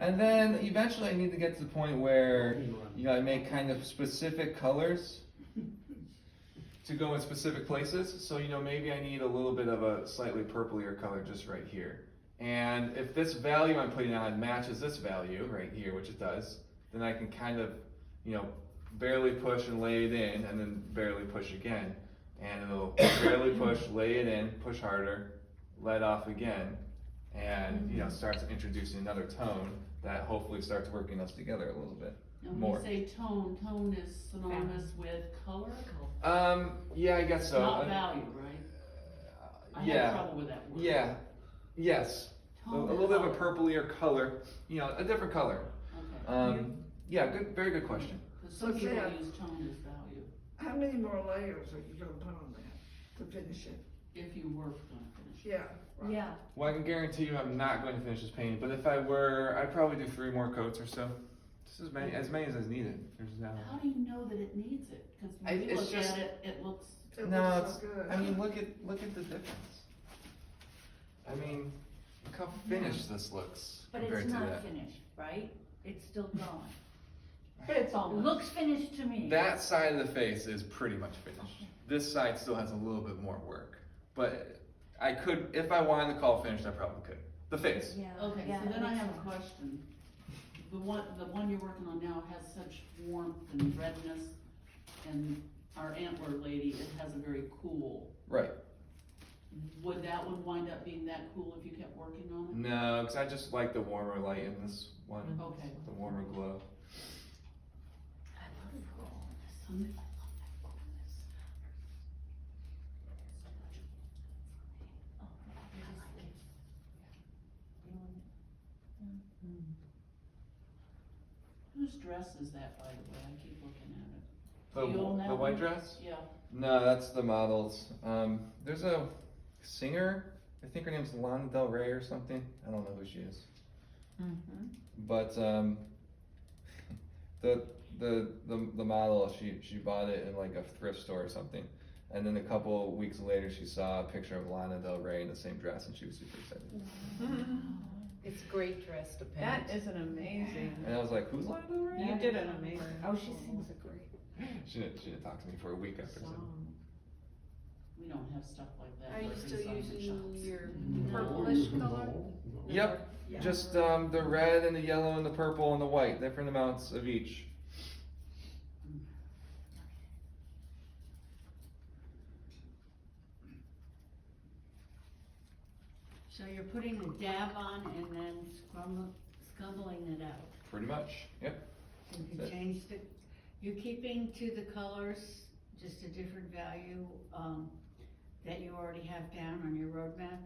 And then eventually I need to get to the point where, I make kind of specific colors to go in specific places. So, maybe I need a little bit of a slightly purplier color just right here. And if this value I'm putting on matches this value right here, which it does, then I can kind of, barely push and lay it in, and then barely push again. And it'll barely push, lay it in, push harder, let off again, and starts introducing another tone that hopefully starts working us together a little bit more. When you say tone is synonymous with color? Yeah, I guess so. Not value, right? I have trouble with that word. Yeah, yes. A little bit of a purplier color, a different color. Okay. Yeah, very good question. Because some people use tone as value. How many more layers are you gonna put on that to finish it? If you were going to finish. Yeah. Right. Yeah. Well, I can guarantee you I'm not going to finish this painting, but if I were, I'd probably do 3 more coats or so. Just as many as is needed. There's no. How do you know that it needs it? Because when you look at it, it looks. It No, looks so good. I mean, look at the difference. I mean, look how finished this looks But compared it's to not that. finished, right? It's still going. But it's It almost. looks finished to me. That side of the face is pretty much finished. This side still has a little bit more work, but I could, if I wanted to call it finished, I probably could. The face. Yeah. Okay, yeah, so then that I makes have a sense. question. The one you're working on now has such warmth and redness, and our antler lady, it has a very cool. Right. Would that one wind up being that cool if you kept working on it? No, because I just like the warmer light in this one. Okay. The warmer glow. I love coolness. I love that coolness. Oh, I like it. Whose dress is that, by the way? I keep looking at it. Do you own that The white one? dress? Yeah. No, that's the model's. There's a singer, I think her name's Lana Del Rey or something. I don't know who she is. Mm-hmm. But the model, she bought it in like a thrift store or something. And then a couple weeks later she saw a picture of Lana Del Rey in the same dress and she was super excited. It's a great dress to paint. That is an amazing. And I was like, who's Lana Del Rey? You did an amazing. Oh, she sings a great She didn't talk to me for a week after that. song. We don't have stuff like that. Are you like in still some using shops. your purplish color? Yep, Yeah. just the red and the yellow and the purple and the white, different amounts of each. So you're putting the dab on and then scumbling it out. Pretty much, yep. So you That's can change you're keeping to the colors, just a different value, that you already have down on your roadmap?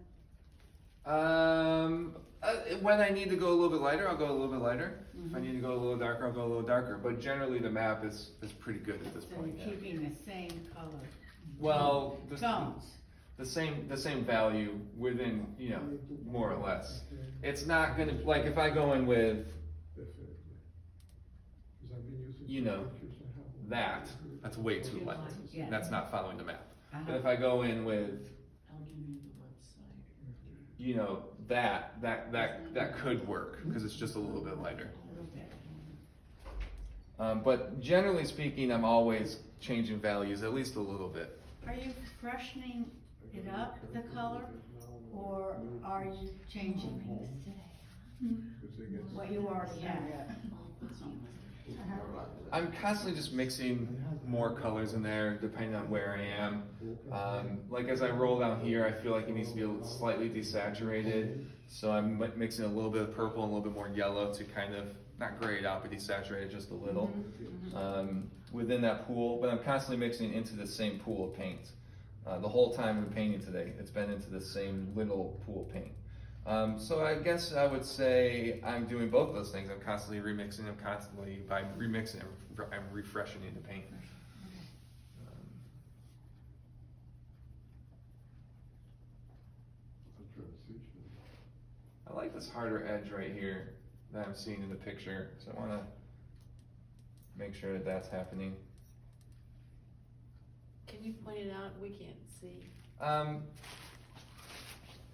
When I need to go a little bit lighter, I'll go a little bit lighter. If I Mhm. need to go a little darker, I'll go a little darker. But generally, the map is pretty good at this So point. you're Yeah. keeping the same color. Well, Tones. the same value within, more or less. It's not gonna, like if I go in with, that's way too light. Yeah. That's not following the map. But Uh-huh. if I go in with, I'll give you the website. that could work because it's just a little bit lighter. Okay. But generally speaking, I'm always changing values at least a little bit. Are you freshening it up, the color, or are you changing what you already have? That's not my- I'm constantly just mixing more colors in there depending on where I am. Like as I roll down here, I feel like it needs to be slightly desaturated. So I'm mixing a little bit of purple and a little bit more yellow to kind of, not gray it out, but desaturate it just a little within that pool. But I'm constantly mixing into the same pool of paint. The whole time I've been painting today, it's been into the same little pool of paint. So I guess I would say I'm doing both of those things. I'm constantly remixing. By remixing, I'm refreshing the paint. I like this harder edge right here that I'm seeing in the picture. So I want to make sure that that's happening. Can you point it out? We can't see.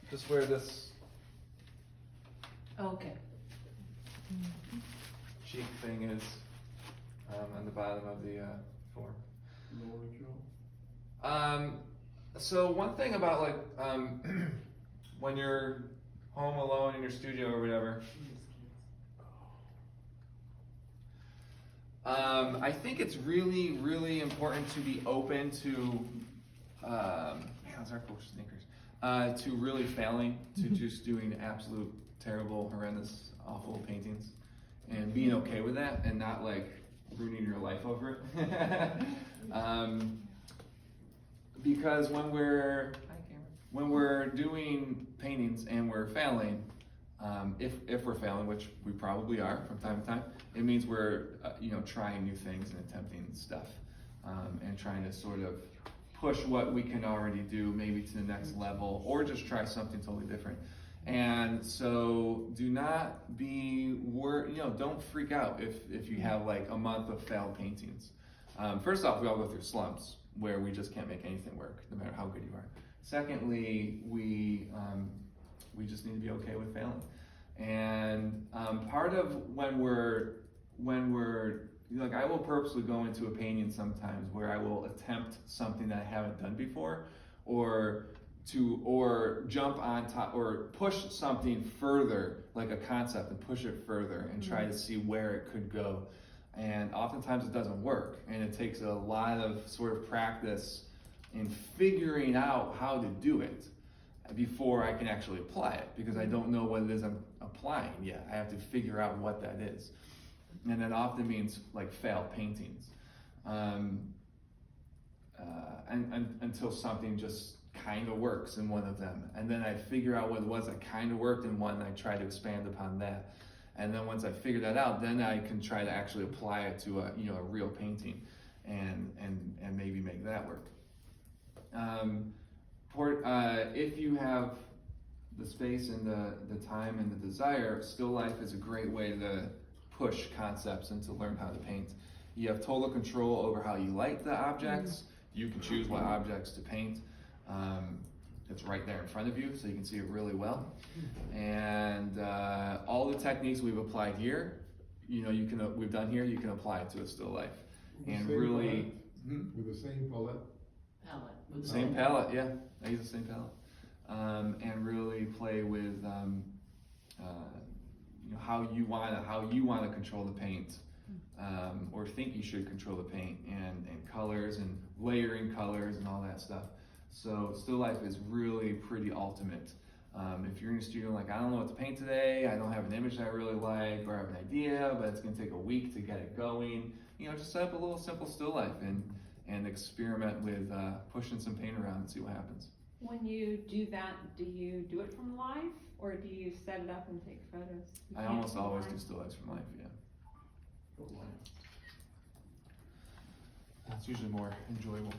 Just where this, Okay. cheek thing is on the bottom of the form. So one thing about like when you're home alone in your studio or whatever, I think it's really, really important to be open to, how's our coach sneakers? To really failing, to just doing absolute terrible, horrendous, awful paintings, and being okay with that, and not like ruining your life over it. Because when we're doing paintings and we're failing, if we're failing, which we probably are from time to time, it means we're trying new things and attempting stuff, and trying to sort of push what we can already do maybe to the next level, or just try something totally different. And so do not be don't freak out if you have like a month of failed paintings. First off, we all go through slumps where we just can't make anything work, no matter how good you are. Secondly, we just need to be okay with failing. And part of when we're like, I will purposely go into a painting sometimes where I will attempt something that I haven't done before, or jump on top or push something further, like a concept, and push it further and try to see where it could go. And oftentimes it doesn't work, and it takes a lot of sort of practice in figuring out how to do it before I can actually apply it, because I don't know what it is I'm applying yet. I have to figure out what that is. And that often means like failed paintings. Until something just kind of works in one of them. And then I figure out what it was that kind of worked in one, and I try to expand upon that. And then once I figure that out, then I can try to actually apply it to a real painting and maybe make that work. If you have the space and the time and the desire, still life is a great way to push concepts and to learn how to paint. You have total control over how you light the objects. You can choose what objects to paint. It's right there in front of you, so you can see it really well. And all the techniques we've applied here, we've done here, you can apply it to a still life. And really, with the same palette. Same palette, yeah. I use the same palette. And really play with how you want to control the paint, or think you should control the paint, and colors and layering colors and all that stuff. So still life is really pretty ultimate. If you're in a studio like, I don't know what to paint today, I don't have an image that I really like, or I have an idea, but it's gonna take a week to get it going, just set up a little simple still life and experiment with pushing some paint around and see what happens. When you do that, do you do it from life, or do you set it up and take photos? I almost always do still lifes from life, yeah. It's usually more enjoyable.